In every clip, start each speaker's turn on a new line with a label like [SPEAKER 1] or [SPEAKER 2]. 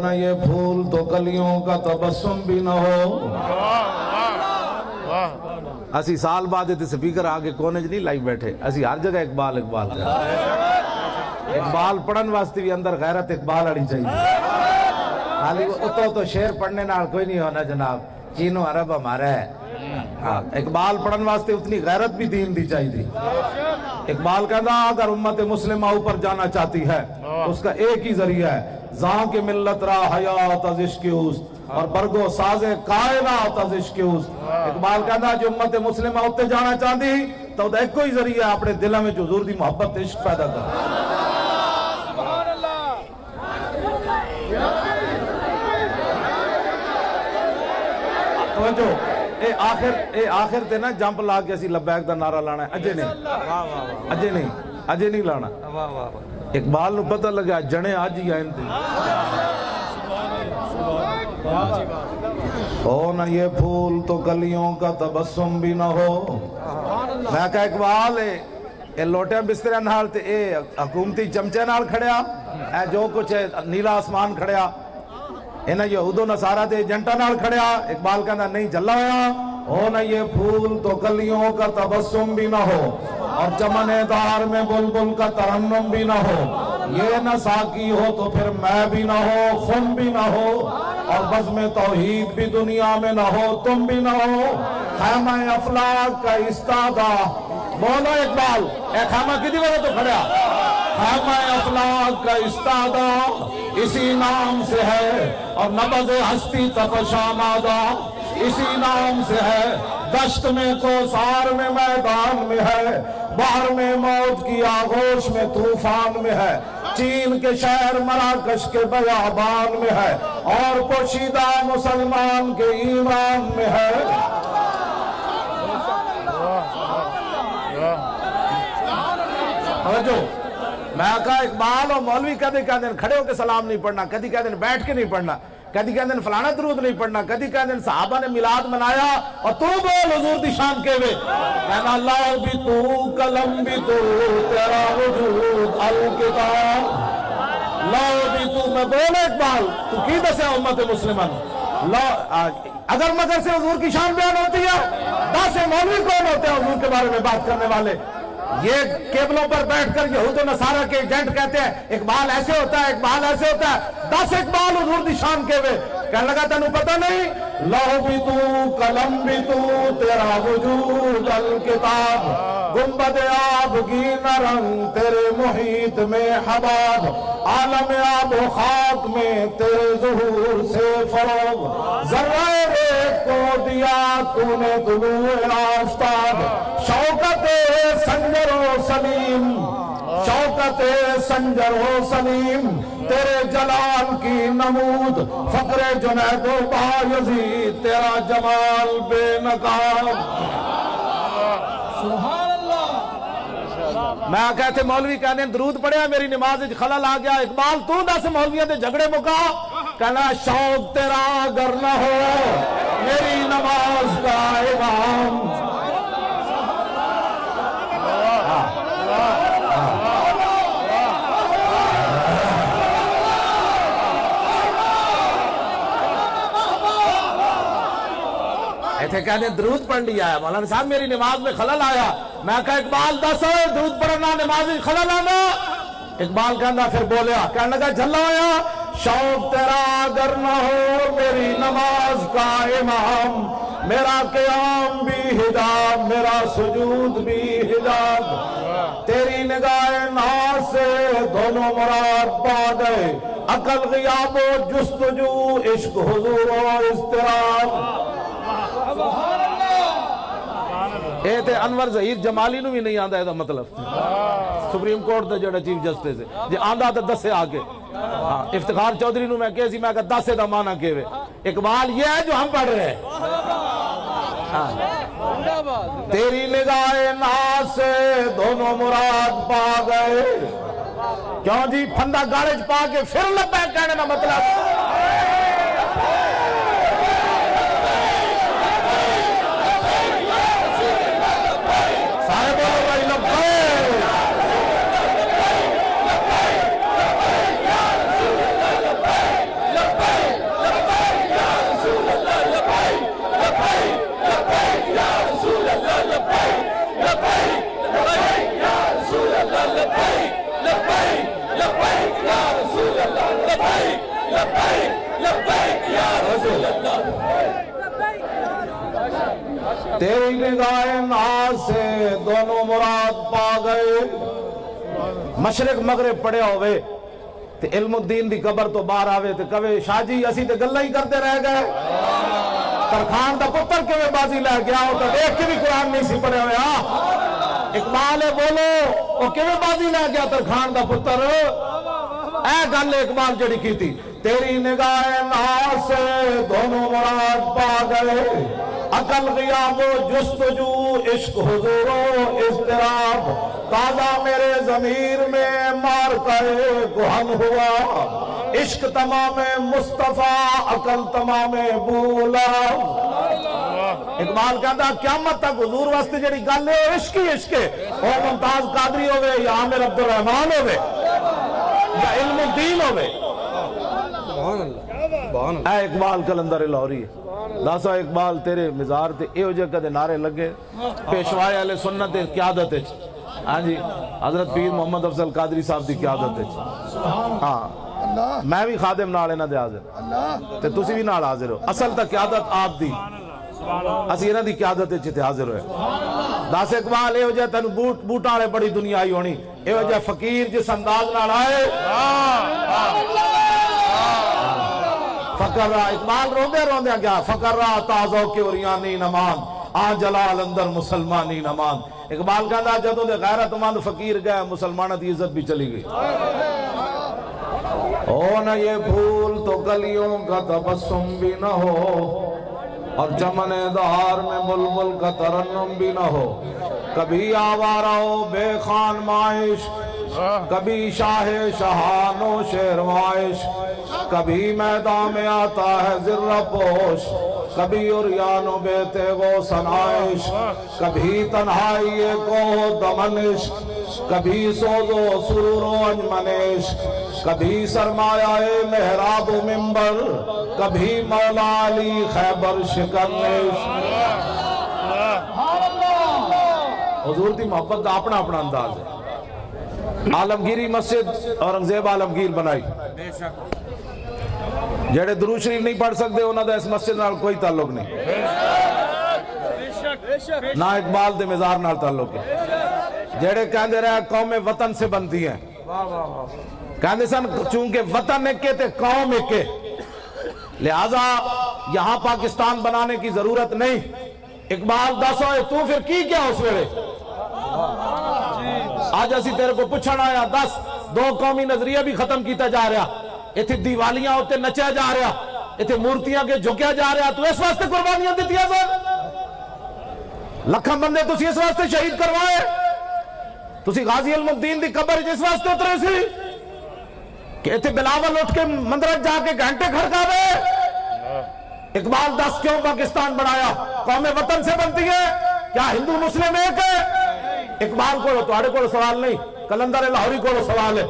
[SPEAKER 1] نہ یہ پھول تو کلیوں کا تبسم بھی نہ ہو. اسی سال بعد تے سپیکر آگے کونے نہیں لائی بیٹھے, اسی ہر جگہ اقبال اقبال پڑھن واسطے بھی اندر غیرت اقبال آڑی چاہیے. خالی اتو تو شعر پڑھنے نال کوئی نہیں ہونا جناب, چینو عرب ہمارا ہے. اقبال پڑھن واسطے اتنی غیرت بھی دین دی چاہیے تھی. اقبال کہتا اگر امت مسلمہ اوپر جانا چاہتی ہے اس کا ایک ہی ذریعہ ہے, زاں کے ملت را حیات از عشق اوست اور برگو ساز کائنات از عشق اوست. اقبال کہتا جو امت مسلمہ اوپر جانا چاہتی تو ایک کوئی ذریعہ ہے اپنے دلوں میں حضور دی محبت عشق پیدا کر. اے آخر تے نا جمپ لا کے اسی لبیک دا نعرہ لانا ہے, اجے نہیں لانا. اقبال نو پتہ لگا جنے آج ہی آئین تھے. ہو نہ یہ پھول تو کلیوں کا تبسم بھی نہ ہو. میں کہا اقبال اے لوٹے بسترے نال تے اے حکومتی چمچے نال کھڑیا, اے جو کچھ نیلا آسمان کھڑیا, انہاں یہود و نصارہ دے ایجنٹاں نال کھڑیا. اقبال کہنا نہیں جلا ہویا. ہو نہ یہ پھول تو کلیوں کا تبسم بھی نہ ہو اور چمن دار میں بلبل کا ترنم بھی نہ ہو. یہ نہ ساقی ہو تو پھر میں بھی نہ ہو, خم بھی نہ ہو اور بزم توحید بھی دنیا میں نہ ہو, تم بھی نہ ہو. خیمہ افلاک کا استادہ بولو اقبال, اے خیمہ کدی وجہ تو کھڑیا. خیمہ افلاک کا استادہ اسی نام سے ہے اور نبض ہستی تپش آمادہ اسی نام سے ہے. دشت میں کوثر میں میدان میں ہے, بحر میں موت کی آغوش میں طوفان میں ہے, چین کے شہر مراکش کے بیابان میں ہے اور پوشیدہ مسلمان کے ایمان میں ہے. میں کہا اقبال اور مولوی کہتے ہیں کھڑے ہو کے سلام نہیں پڑھنا, کدی کہتے ہیں بیٹھ کے نہیں پڑھنا, کدی کہتے ہیں فلانا درود نہیں پڑھنا, کدی کہتے ہیں صحابہ نے میلاد منایا اور تو بول حضور دی شان کے وے. کہنا اللہ بھی تو قلم بھی تو تیرا وجود الکتاب. اللہ بھی تو, میں بول اقبال تو کی دسے امت مسلمان اگر مگر سے حضور کی شان بیان ہوتی ہے, 10 مولوی کون ہوتے ہیں حضور کے بارے میں بات کرنے والے؟ یہ کیبلوں پر بیٹھ کر یہود و نصارہ کے ایجنٹ کہتے ہیں اقبال ایسے ہوتا ہے, اقبال ایسے ہوتا ہے. 10 اقبال حضور دی شان کے ہوئے. کہنے لگا تینوں پتہ نہیں, لوح بھی تو قلم بھی تو تیرا وجود الکتاب. گنبد آبگینہ رنگ تیرے محیط میں حباب, عالم آب و خاک میں تیرے ظہور سے فروغ. ذرہ ایک کو دیا تو نے طلوع آفتاب. شوکت سنجر و سلیم, شوکت سنجر و سلیم تیرے جلال کی نمود. فقر جنید و بایزید تیرا جمال بے نقاب. سبحان اللہ. میں کہتے مولوی کہنے درود پڑھیا میری نماز خلل آ گیا. اقبال تو 10 مولویوں دے جھگڑے مکا. کہنا شوق تیرا اگر نہ ہو میری نماز کا امام. ایتھے کہنے درود پڑھ لیا ہے مولانا صاحب میری نماز میں خلل آیا. میں کہا اقبال 10 درود پڑھنا نماز میں خلل آنا. اقبال کہنا پھر بولیا, کہنے لگا جھلا ہویا. شوق تیرا اگر نہ ہو میری نماز کا امام, میرا قیام بھی حجاب میرا سجود بھی حجاب. تیری نگاہ ناز سے دونوں مراد پا گئے, عقل غیاب و جستجو عشق حضور و اضطراب. اے تے انور ظہیر جمالی نو بھی نہیں آندا ہے مطلب سپریم کورٹ دے جڑا چیف جسٹس ہے جی آندا تے دسے آگے. افتخار چودھری نو میں کہے سی میں کہا 10 دا معنی کہے. اقبال یہ ہے جو ہم پڑھ رہے ہیں. تیری نگاہ ناز سے دونوں مراد پا گئے. کیوں جی پھندا گارج پا کے پھر لبیک کہنے کا مطلب تیری نگاہ ناز سے دونوں مراد پا گئے. مشرق مغرب پڑے ہوئے تے علم الدین دی قبر تو باہر آوے تے کہے شاہ جی اسی تے گلہ ہی کرتے رہ گئے. ترخان دا پتر کے میں بازی لے گیا ہو تو دیکھ کے بھی قرآن نہیں سی پڑے ہوئے. اقبال بولو وہ کیویں بازی لے گیا ترخان دا پتر. اے گل اقبال جڑی کی تھی تیری نگاہ ناز سے دونوں مراد پا گئے. عقل غیاب و جستجو عشق حضور و اضطراب تازہ میرے ضمیر میں مار کر گہن ہوا. عشق تمام مصطفیٰ عقل تمام بولا. اقبال کہتا قیامت تک حضور واسطے جڑی گل ہے عشق ہی عشق ہے. او ممتاز قادری ہوئے یا عامر عبدالرحمن ہوئے یا علم الدین ہوئے. اے اقبال کلندر لاہوری داسا اقبال تیرے مزار تے اے وجہ کدے نعرے لگے پیشوائے اہل سنت قیادت ہے. ہاں جی حضرت پیر محمد افضل قادری صاحب دی قیادت ہے. ہاں میں بھی خادم نال انہاں دے حاضر تے تسی بھی نال حاضر ہو. اصل تا قیادت آپ دی اسی انہاں دی قیادت وچ تے حاضر ہوئے. داس اقبال اے وجہ تینوں بوٹاں والے بڑی دنیا آئی ہونی. اے وجہ فقیر جس انداز نال آئے فقر را اقبال روندے روندے گیا فقر را تازو کے اوریانی نمان آ جلال اندر مسلمانی نمان. اقبال کہتا جدوں دے غیرت مند فقیر گئے مسلمانہ دی عزت بھی چلی گئی. او نہ یہ پھول تو گلیوں کا تبسم بھی نہ ہو اور چمن دہار میں بلبل کا ترنم بھی نہ ہو. کبھی آوارہ ہو بے خان مائش کبھی شاہ شہان و شیر مائش کبھی میدان میں آتا ہے ذرہ پوش کبھی عریان و بیتے وہ سنائش کبھی تنہائی کو دمنش کبھی سوز و سرور و انجمنش کبھی سرمایہ محراب و منبر کبھی مولا علی خیبر شکنش. حضور دی محبت دا اپنا اپنا انداز ہے. عالمگیری مسجد اورنگزیب عالمگیر بنائی. جڑے درود شریف نہیں پڑھ سکتے انہاں دا اس مسجد نال کوئی تعلق نہیں نہ اقبال دے مزار نال تعلق ہے. جڑے کہندے رہے قوم وطن سے بنتی ہیں کہندے سن چونکہ وطن ایک تے قوم ایک لہذا یہاں پاکستان بنانے کی ضرورت نہیں. اقبال دس ہوئے تو پھر کی کیا اس ویلے آج اسی تیرے کو پوچھنا آیا. دس دو قومی نظریہ بھی ختم کیتا جا رہا ایتھے دیوالیاں ہوتے نچیا جا رہا ایتھے مورتیاں کے جھکیا جا رہا. تو اس واسطے قربانیاں دیتی ہے سر لکھم بندے تسی اس واسطے شہید کروائے. تسی غازی علم الدین دی قبر جس واسطے اترے سی کہ ایتھے بلاول اٹھ کے مندرج جا کے گھنٹے کھڑکا دے. اقبال دس کیوں پاکستان بنایا قوم وطن سے بنتی ہے کیا ہندو مسلم ایک ہے. اقبال کو تہاڈے کول سوال نہیں کلندر لاہوری کو سوال ہے.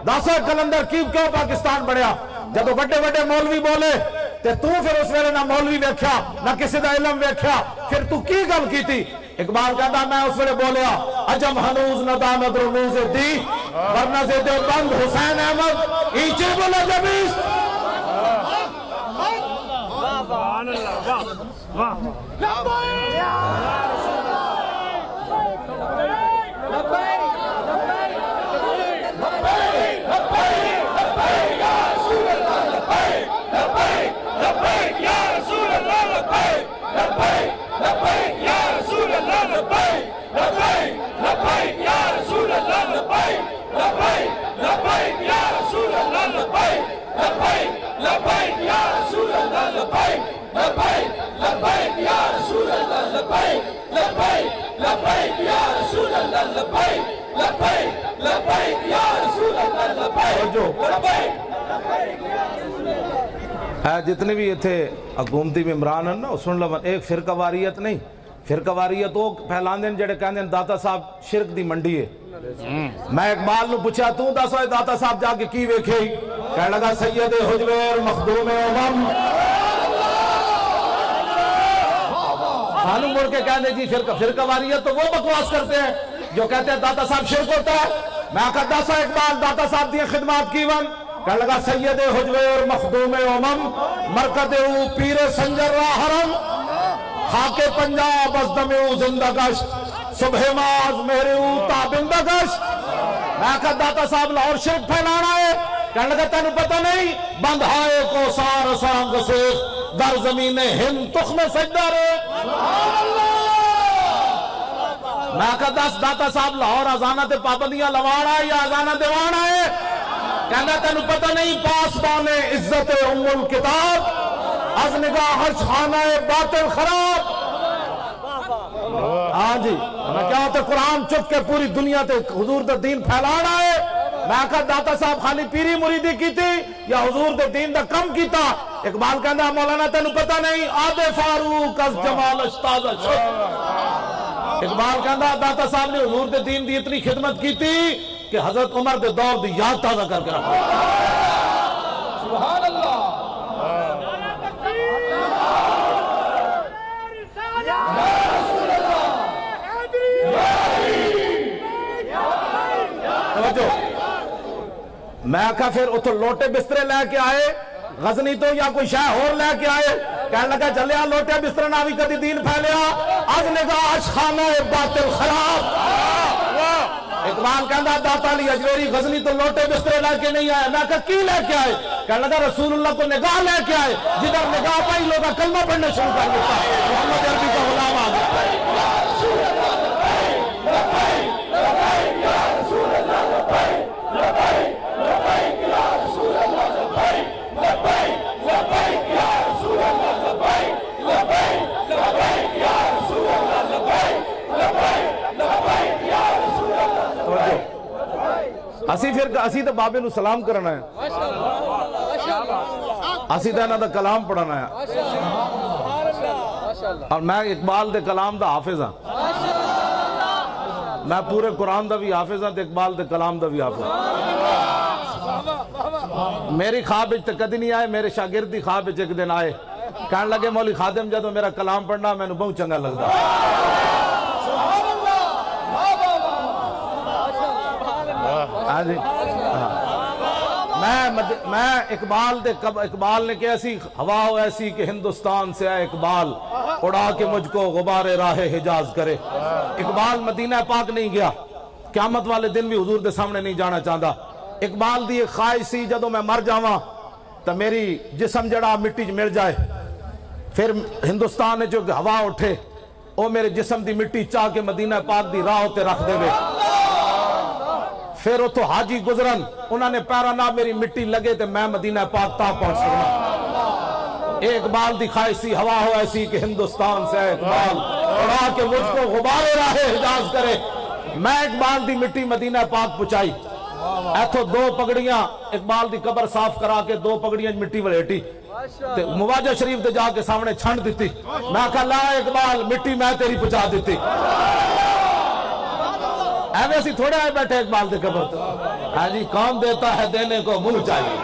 [SPEAKER 1] دس کلندر کیوں پاکستان بنیا جدو بڑے بڑے مولوی بولے تے تو پھر اس ویلے نہ مولوی ویکھیا نہ کسی دا علم ویکھیا پھر تو کی گل کی تھی. اقبال کہتا میں اس ویلے بولیا عجم ہنوز ندامت رموز دی ورنہ سے دے بند حسین احمد ایچے بولا جبیس. سبحان اللہ واہ جتنے بھی یہ تھے حکومتی ممبران ہیں نا سن لو ایک فرقہ واریت نہیں فرقہ واریت وہ پھیلان دیں جڑے کہنے ہیں داتا صاحب شرک دی منڈی ہے. میں اقبال نو پوچھا تو دسو داتا صاحب جا کے کی ویکھے کہنے لگا سید حجویر مخدوم امم. خانو مڑ کے کہنے جی فرقہ واریت تو وہ بکواس کرتے ہیں جو کہتے ہیں داتا صاحب شرک ہوتا ہے. میں کہا دسو اقبال داتا صاحب دی خدمات کی ون کہنے لگا سید حجویر مخدوم امم مرکد او پیر سنجر را حرم خاک پنجاب از دمیو زندگشت صبح ماز میرے اوتا بندگشت. میں کہا داتا صاحب لاہور شرک پھیلانا ہے. کہنے لگا تینوں پتہ نہیں بندھائے کو سار سانگ سے در زمین ہند تخم سجدہ رہے. میں کہا داتا صاحب لاہور ازانہ تے پابندیاں لوانا ہے یا ازانہ دیوانا ہے. کہنا تینوں پتہ نہیں پاسبان عزت ام الکتاب از نگاہ خانہ باطل خراب. ہاں جی میں کیا ہوتا قرآن چک کے پوری دنیا تے حضور دا دین پھیلانا ہے. میں کہا داتا صاحب خالی پیری مریدی کی تھی یا حضور دے دین دا کم کیتا. اقبال کہنا مولانا تینوں پتہ نہیں آدھے فاروق از جمال اشتاز شد. اقبال کہنا داتا صاحب نے حضور دے دین دی اتنی خدمت کی تھی کہ حضرت عمر دے دور دی یاد تازہ کر کے رکھا. سبحان اللہ. میں کہا پھر اتھو لوٹے بسترے لے کے آئے غزنی تو یا کوئی شاہ اور لے کے آئے. کہنے لگا چلیا لوٹے بسترے نہ بھی کدی دین پھیلیا از نگاہ خانہ باطل خراب. اقبال کہندا داتا علی اجمیری غزنی تو لوٹے بسترے لے کے نہیں آئے. میں کہا کی لے کے آئے؟ کہنے لگا رسول اللہ کو نگاہ لے کے آئے. جدھر نگاہ پائی لوگا کلمہ پڑھنے شروع کر دیتا. محمد عربی کا غلام آ گیا. اسی تو بابے نو سلام کرنا ہے. اسی تو انہاں دا کلام پڑھنا ہے. اور میں اقبال دے کلام دا حافظ ہاں. میں پورے قرآن دا بھی حافظ ہاں تے اقبال دے کلام دا بھی حافظ ہاں. میری خواب تے کدی نہیں آئے. میرے شاگردی خواب ایک دن آئے. کہنے لگے مولوی خادم جدو میرا کلام پڑھنا میں نے بہت چنگا لگتا. میں اقبال نے کہ ایسی ہوا ہو ایسی کہ ہندوستان سے آئے اقبال اڑا کے مجھ کو غبار راہ حجاز کرے. اقبال مدینہ پاک نہیں گیا. قیامت والے دن بھی حضور دے سامنے نہیں جانا چاہتا. اقبال دی ایک خواہش سی جدو میں مر جاواں تو میری جسم جڑا مٹی مل جائے. پھر ہندوستان نے جو ہوا اٹھے وہ میرے جسم دی مٹی چاہ کے مدینہ پاک دی راہ تے رکھ دے. پھر اتو حاجی گزرن انہوں نے پیرا نہ میری مٹی لگے تے میں مدینہ پاک تا پہنچ سکنا. ایک اقبال دی خواہش سی ہوا ہو ایسی کہ ہندوستان سے اقبال اڑا کے مجھ کو غبار راہ حجاز کرے. میں اقبال دی مٹی مدینہ پاک پہنچائی. ایتھو دو پگڑیاں اقبال دی قبر صاف کرا کے دو پگڑیاں مٹی ولیٹی تے مواجہ شریف تے جا کے سامنے چھنڈ دیتی. میں کہا لا اقبال مٹی میں تیری پہنچا دیتی. ایویں اسی تھوڑے آئے بیٹھے اقبال دے قبر تو. ہاں جی کون دیتا ہے دینے کو منہ چاہیے.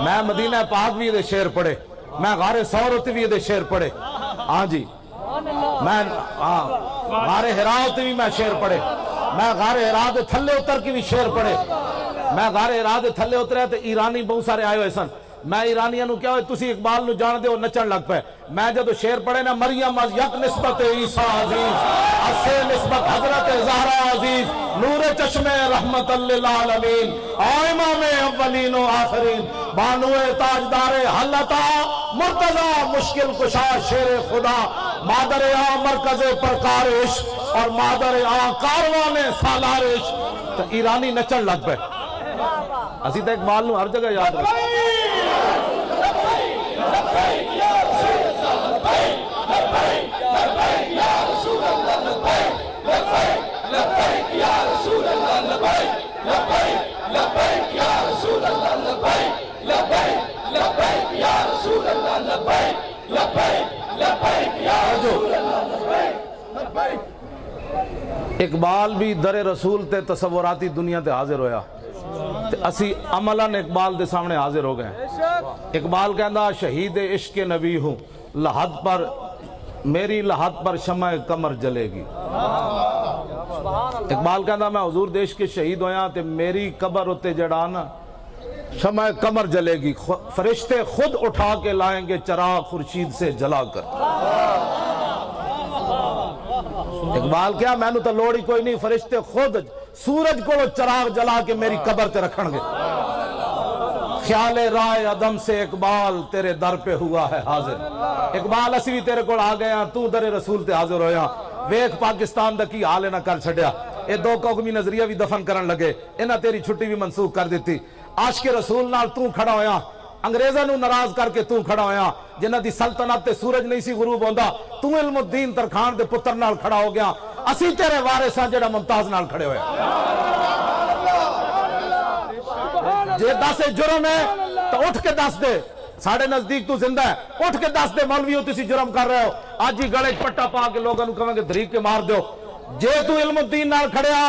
[SPEAKER 1] میں مدینہ پاک بھی دے شعر پڑھے. میں غار ثور بھی دے شعر پڑھے. ہاں جی میں غار حراء بھی میں شعر پڑھے. میں غار حراء دے تھلے اتر کی بھی شعر پڑھے. میں غار حراء دے تھلے اترے تے ایرانی بہت سارے آئے ہوئے سن. میں ایرانیاں نو کیا ہوئے تسی اقبال نو جان دے ہو نچن لگ پہ. میں جدو شعر پڑھے نا مریم از یک نسبت عیسیٰ عزیز اسے نسبت حضرت زہرا عزیز نور چشم رحمت للعالمین امام اولین و آخرین بانو تاجدار حلتا مرتضی مشکل کشا شیر خدا مادر آ مرکز پرکارش اور مادر آ کاروان سالارش. تو ایرانی نچن لگ پہ. اسی تو اقبال نو ہر جگہ یاد رکھ. اقبال بھی در رسول تے تصوراتی دنیا تے حاضر ہویا. اسی عملاً اقبال دے سامنے حاضر ہو گئے. اقبال کہندا شہید عشق نبی ہوں لحد پر میری لحد پر شمع قمر جلے گی. اقبال کہندا میں حضور دیش کے شہید ہویا تے میری قبر ہوتے جڑا نا شمع قمر جلے گی، فرشتے خود اٹھا کے لائیں گے چراغ خورشید سے جلا کر۔ اقبال کیا میں نو تو لوڑی کوئی نہیں، فرشتے خود سورج کو چراغ جلا کے میری قبر تے رکھن گے۔ خیال رائے عدم سے اقبال تیرے در پہ ہوا ہے حاضر۔ اقبال اسی بھی تیرے کو آ گیا، تو در رسول تے حاضر ہویا۔ ویکھ پاکستان دا کی حال نہ کر چھڑیا، اے دو قومی نظریہ بھی دفن کرن لگے، انہاں تیری چھٹی بھی منسوخ کر دیتی۔ عاشق رسول نال تو کھڑا ہویا، انگریزاں نو ناراض کر کے تو کھڑا ہویا، جنہاں دی سلطنت تے سورج نہیں سی غروب ہوندا، تو علم الدین ترکھان دے پتر نال کھڑا ہو گیا، اسی تیرے وارث ہاں جڑا ممتاز نال کھڑے ہوئے۔ جے دس جرم ہے تو اٹھ کے دس دے، ساڑھے نزدیک تو زندہ ہے، اٹھ کے دس دے مولوی ہو تسی جرم کر رہے ہو، آج ہی گڑے پٹا پا کے لوگوں کہیں گے دھریک کے مار دیو۔ جے تو علم الدین نال کھڑیا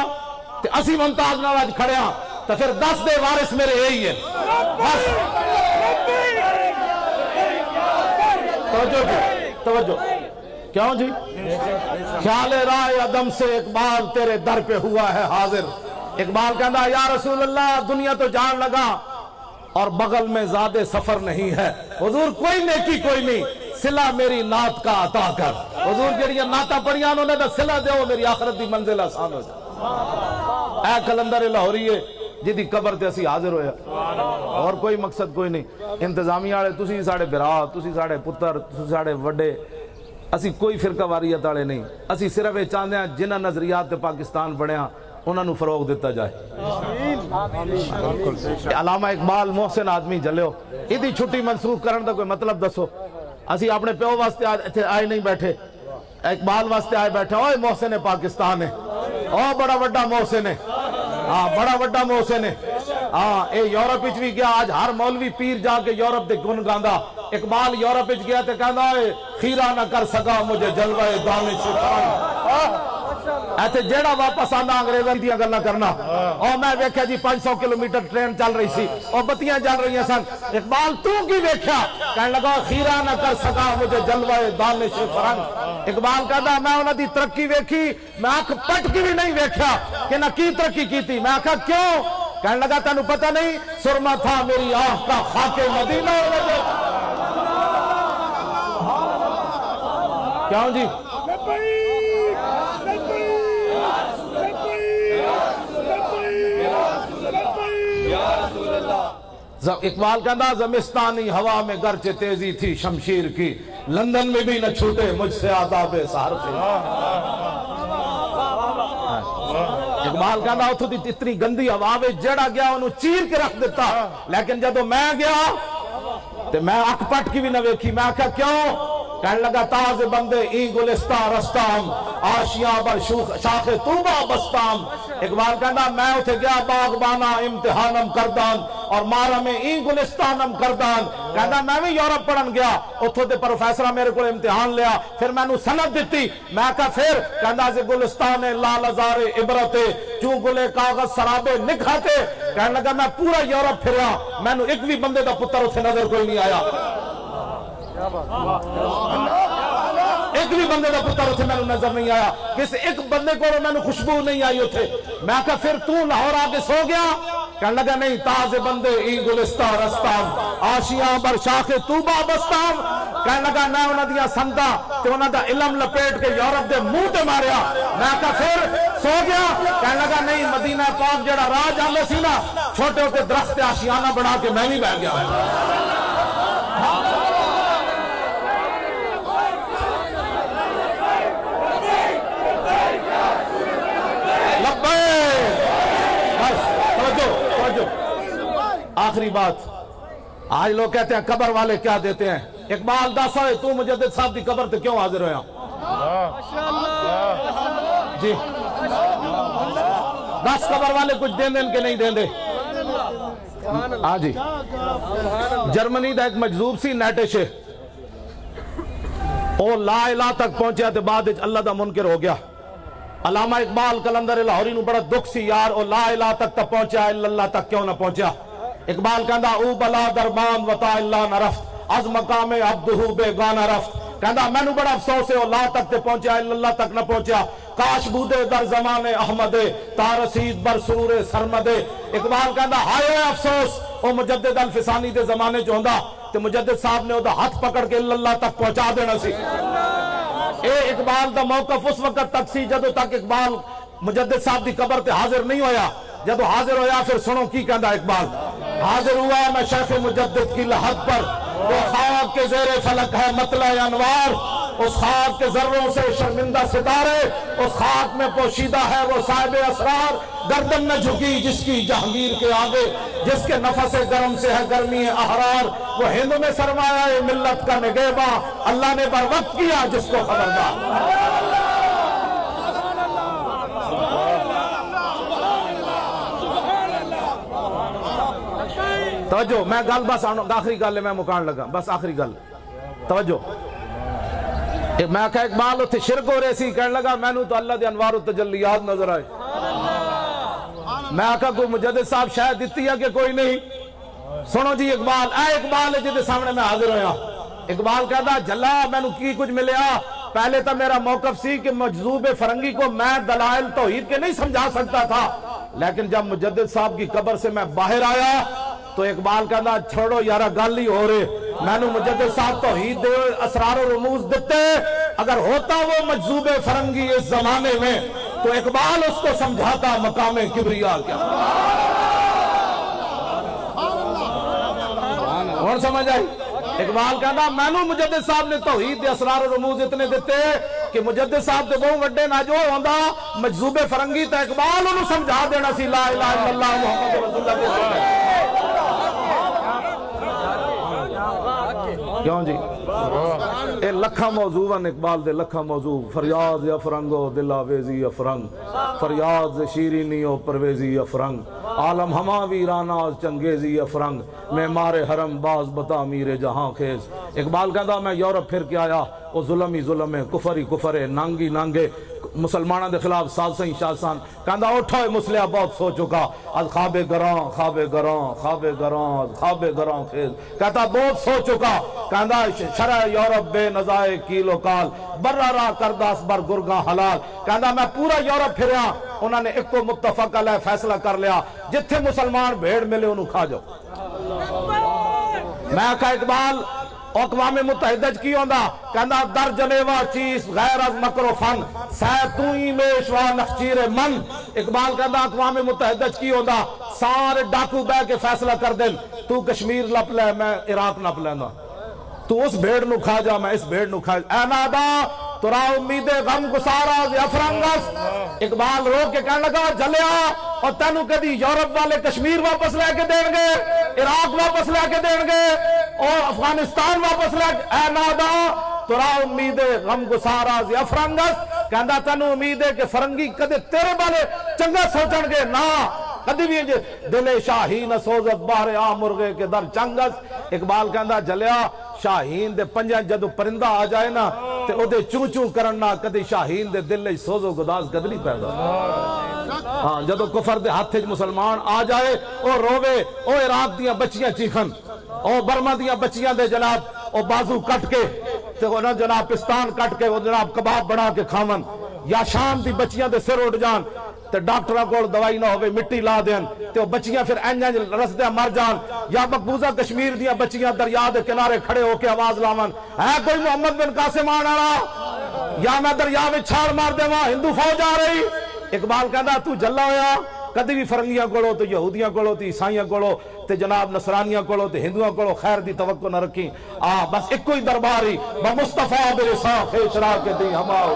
[SPEAKER 1] تے اسی ممتاز نال آج کھڑیا تو پھر دس دے وارث میرے یہی ہے۔ بس توجہ کیوں جی؟ خیال رائے عدم سے اقبال تیرے در پہ ہوا ہے حاضر۔ اقبال کہنا یا رسول اللہ دنیا تو جان لگا اور بغل میں زیادہ سفر نہیں ہے، حضور کوئی نیکی کوئی نہیں، صلہ میری نعت کا عطا کر۔ حضور جڑیاں نعتاں پڑھیاں انہوں نے صلہ دیو، میری آخرت دی منزل آسان ہو جائے۔ اے کلندر لاہوریے جدی قبر تے اسی حاضر ہویا، اور کوئی مقصد کوئی نہیں۔ انتظامی والے تسی ساڑے برا، تسی ساڑے پتر، تسی ساڑے وڈے، اسی کوئی فرقہ واریت والے نہیں، اسی صرف چاہتے ہیں جنہ نظریات تے پاکستان بنیا انہاں نو فروغ دیتا جائے۔ علامہ اقبال محسن آدمی جلیو، ادھی چھٹی منسوخ کرن دا کوئی مطلب دسو۔ اسی اپنے پیو واسطے آئے نہیں بیٹھے، اقبال واسطے آئے بیٹھے، اوہ محسن پاکستان ہے، اوہ بڑا وڈا محسن ہے، ہاں بڑا وڈا محسن ہے، ہاں اے یورپ وچ بھی گیا، آج ہر مولوی پیر جا کے یورپ دے گن گاندا۔ اقبال یورپ وچ گیا تے کہندا اے خیرہ نہ کر سکا مجھے جلوہ دانش خان۔ ایتھے جیڑا واپس آندا انگریزاں دیاں گلاں کرنا، اور میں ویکھیا جی 500 کلومیٹر ٹرین چل رہی سی اور بتیاں جل رہی سن۔ اقبال تو کی ویکھیا؟ کہنے لگا خیرہ نہ کر سکا مجھے جلوہ دانش فرنگ۔ اقبال کہدا میں انہاں دی ترقی ویکھی، میں آنکھ پٹ کے بھی نہیں ویکھیا کہ نہ کی ترقی کیتی۔ میں آکھا کیوں؟ کہنے لگا تینوں پتہ نہیں سرما تھا میری آنکھ کا خاک مدینہ۔ کیوں جی؟ اقبال کہنا زمستانی ہوا میں گرچہ تیزی تھی شمشیر کی، لندن میں بھی نہ چھوٹے مجھ سے آداب سہر سے۔ اقبال کہنا اتھو دی اتنی گندی ہوا میں جڑا گیا انہوں چیر کے رکھ دیتا، لیکن جدو میں گیا تو میں اک پٹ کی بھی نہ ویکھی۔ میں کہا کیوں؟ کہنے لگا تاز بندے این گلستان رستام، آشیاں بر شاخ طوبہ بستام۔ اقبال کہنا میں اتھے گیا باغبانا امتحانم کردان اور مارا میں این گلستانم کردان۔ کہنا میں بھی یورپ پڑھن گیا، اتھو دے پروفیسرہ میرے کو امتحان لیا، پھر میں نو سند دیتی۔ میں کہا پھر؟ کہنا سے گلستان لال ازار عبرتے چوں گلے کاغذ سرابے نکھاتے۔ کہنے لگا میں پورا یورپ پھریا، میں نو ایک بھی بندے دا پتر اتھے نظر کوئی نہیں آیا، ایک بھی بندے دا پتر اتھے میں نظر نہیں آیا، کسی ایک بندے کو میں نے خوشبو نہیں آئی اتھے۔ میں کہا پھر تو لاہور آگے سو گیا؟ کہنے لگا نہیں، تازے بندے ای گلستان رستان، آشیاں بر شاخ طوبہ بستان۔ کہنے لگا میں انہاں دیا سندا تے انہاں دا علم لپیٹ کے یورپ دے منہ تے ماریا۔ میں کہا پھر سو گیا؟ کہنے لگا نہیں، مدینہ پاک جڑا راہ جاندے سی نا، چھوٹے ہوتے درخت آشیانہ بنا کے میں بھی بیٹھ گیا۔ آخری بات، آج لوگ کہتے ہیں قبر والے کیا دیتے ہیں؟ اقبال دس ہوئے تو مجدد صاحب دی قبر تے کیوں حاضر ہویا؟ جی 10 قبر والے کچھ دین دین کے نہیں دین دے۔ ہاں جی، جرمنی دا ایک مجذوب سی نیٹش او لا الہ تک پہنچیا تے بعد اللہ دا منکر ہو گیا۔ علامہ اقبال کلندر لاہوری نو بڑا دکھ سی یار، او لا الہ تک پہنچیا اللہ تک کیوں نہ پہنچیا؟ اقبال کہندا او بلا دربان وطا اللہ نہ رفت از مقام عبدہو بے گانا رفت۔ کہندا میں نو بڑا افسوس ہے اللہ تک تے پہنچیا اللہ تک نہ پہنچیا، کاش بودے در زمان احمد تا رسید بر سرور سرمد۔ اقبال کہندا ہائے افسوس او مجدد الفسانی دے زمانے جو ہوندا تے مجدد صاحب نے او دا ہاتھ پکڑ کے اللہ تک پہنچا دینا سی۔ اے اقبال دا موقف اس وقت تک سی جدو تک اقبال مجدد صاحب دی قبر تے حاضر نہیں ہویا۔ جدو حاضر ہویا پھر سنو کی کہندا اقبال، حاضر ہوا میں شیخ مجدد کی لحد پر، وہ خاک کے زیر فلک ہے مطلع انوار، اس خاک کے ذروں سے شرمندہ ستارے، اس خاک میں پوشیدہ ہے وہ صاحب اسرار، گردن نہ جھکی جس کی جہانگیر کے آگے، جس کے نفس گرم سے ہے گرمی احرار، وہ ہند میں سرمایہ ملت کا نگہباں، اللہ نے بر وقت کیا جس کو خبردار۔ توجہ، میں گل بس آخری گل ہے، میں مکان لگا بس آخری گل، توجہ۔ میں کہا اقبال اتھے شرک ہو رہے سی، کہنے لگا میں نو تو اللہ دے انوار و تجلیات نظر آئے۔ میں کہا کوئی مجدد صاحب شاید دیتی ہے کہ کوئی نہیں؟ سنو جی اقبال، اے اقبال ہے جدے سامنے میں حاضر ہویا۔ اقبال کہتا جلا میں نو کی کچھ ملیا، پہلے تا میرا موقف سی کہ مجذوب فرنگی کو میں دلائل توحید کے نہیں سمجھا سکتا تھا، لیکن جب مجدد صاحب کی قبر سے میں باہر آیا تو اقبال کہتا چھوڑو یارا گل ہی ہو رہے، میں نے مجدد صاحب توحید دے اسرار و رموز دیتے، اگر ہوتا وہ مجذوب فرنگی اس زمانے میں تو اقبال اس کو سمجھاتا مقام کبریا کیا۔ اور سمجھ آئی؟ اقبال کہتا میں نے مجدد صاحب نے توحید دے اسرار و رموز اتنے دیتے کہ مجدد صاحب دے بہت وڈے نہ جو ہوندا مجذوب فرنگی تا اقبال انہوں سمجھا دینا سی لا الہ الا اللہ محمد رسول اللہ کے کیوں جی؟ اے لکھا موضوع ان اقبال دے لکھا موضوع، فریاد افرنگو دل آویزی افرنگ، فریاد شیرینی و پرویزی افرنگ، عالم ہما ویرانا چنگیزی افرنگ، معمار حرم باز بتا میر جہاں خیز۔ اقبال کہتا میں یورپ پھر کے آیا، وہ ظلم ہی ظلم ہے، کفر ہی کفر ہے، نانگی نانگے مسلمانہ دے خلاف سازسیں شاسان، کہتا اٹھا ہے مسلح بہت سو چکا، از خواب گراں خواب گراں خواب گراں خواب گراں خیز، کہتا بہت سو چکا، کہتا شرع یورپ بے نظائے کیل و کال، برہ راہ کرداس بر گرگاں حلال، کہتا میں پورا یورپ پھریا، انہوں نے ایک کو متفق علیہ فیصلہ کر لیا، جتھے مسلمان بھیڑ ملے انہوں کھا جاؤ۔ میں کہا اقبال اقوام متحدہ کی ہوندہ، کہندہ در جنیوہ چیز غیر از مکر و فن، سیتوئی میشوہ نخچیر من۔ اقبال کہندہ اقوام متحدہ کی ہوندہ، سارے ڈاکو بے کے فیصلہ کر دن، تو کشمیر لپ لے میں عراق نپ لینا، تو اس بھیڑ نو کھا جا میں اس بھیڑ نو کھا جا، اے نادا ترا امید غم گسارا افرنگس۔ اقبال رو کے کہنے لگا جلیا اور تینو کدی یورپ والے کشمیر واپس لے کے دیں گے، عراق واپس لے کے دیں گے اور افغانستان واپس لے کے، اے نادا ترا امید غم گسارا افرنگس، کہندہ تینو امید ہے کہ فرنگی کدے تیرے بالے چنگا سوچن گے نا، کدی بھی دل شاہین سوزت باہر آ مرغے کے در چنگس۔ اقبال کہندہ جلیا شاہین دے پنجہ جدو پرندہ آ جائے نا تے او دے چون چون کرنا، کدی شاہین دے دل سوز و گداز کد نہیں پیدا۔ ہاں جدو کفر دے ہاتھ مسلمان آ جائے او روے، او عراق دیاں بچیاں چیخن، او برما دیاں بچیاں دے جناب او بازو کٹ کے تے او جناب پستان کٹ کے او جناب کباب بنا کے کھاون، یا شام دی بچیاں دے سر اٹھ جان تے ڈاکٹرہ کو دوائی نہ ہوئے مٹی لا دین تے وہ بچیاں پھر اینجا رس دیا مر جان، یا مقبوضہ کشمیر دیاں بچیاں دریا دے کنارے کھڑے ہو کے آواز لاون ہے کوئی محمد بن قاسم آنا رہا یا میں دریا میں چھاڑ مار دے وہاں ہندو فوج آ رہی۔ اقبال کہتا تو جلا ہویا کدی بھی فرنگیاں کولو تو یہودیاں کولو تو عیسائیاں کولو تے جناب نصرانیاں کولو تے ہندویاں کولو خیر دی توقع نہ رکھی، بس ایک کوئی درباری بمصطفیٰ برساں خیش را کے دی ہماؤ۔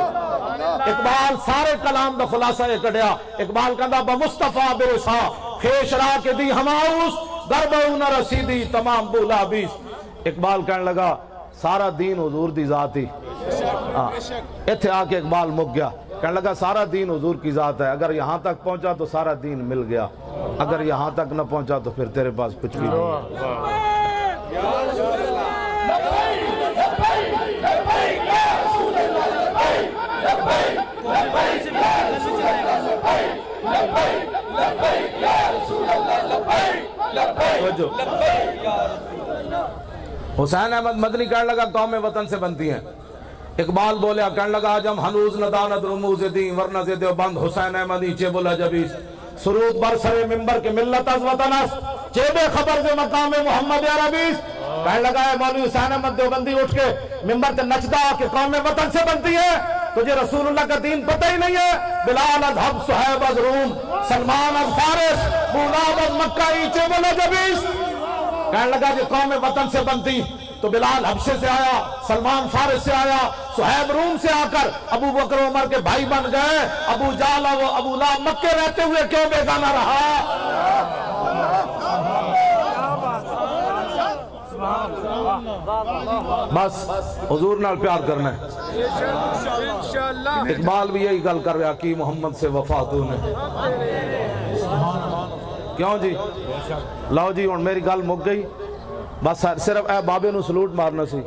[SPEAKER 1] اقبال سارے کلام دا خلاصہ یہ کڑیا، اقبال کہتا بمصطفیٰ برساں خیش را کے دی ہماؤس، دربہو نہ رسیدی تمام بولا بیس۔ اقبال کہنے لگا سارا دین حضور دی ذات ہی، ایتھے آ کے اقبال مک گیا، کہنے لگا سارا دین حضور کی ذات ہے، اگر یہاں تک پہنچا تو سارا دین مل گیا، اگر یہاں تک نہ پہنچا تو پھر تیرے پاس کچھ بھی نہیں۔ حسین احمد مدنی کہنے لگا قوم وطن سے بنتی ہیں، اقبال بولیا کہنے لگا آج ہم ہنوز نداند رموز دین ورنہ زیدے بند حسین احمد نیچے بولا جبیس، سرود بر سر ممبر کے ملت از وطن است چیبے خبر دے مقام محمد عربی کہنے لگا ہے مولوی حسین احمد دیوبندی اٹھ کے ممبر تے نچدا کہ قوم وطن سے بنتی ہے، تجھے رسول اللہ کا دین پتہ ہی نہیں ہے۔ بلال از حب صہیب از روم سلمان از فارس مولاب از مکہ ایچے و نجبیس، کہنے لگا کہ قوم وطن سے بنتی تو بلال حبشے سے آیا، سلمان فارس سے آیا، صہیب روم سے آ کر ابو بکر عمر کے بھائی بن گئے، ابو جہل و ابو لہب مکے رہتے ہوئے کیوں بیگانہ رہا؟ بس حضور نال پیار کرنا ہے۔ اقبال بھی یہی گل کر رہا کہ محمد سے وفا تو نے کیوں جی؟ لو جی ہن میری گل مک گئی، بس صرف اے بابے نو سلوٹ مارنا سی۔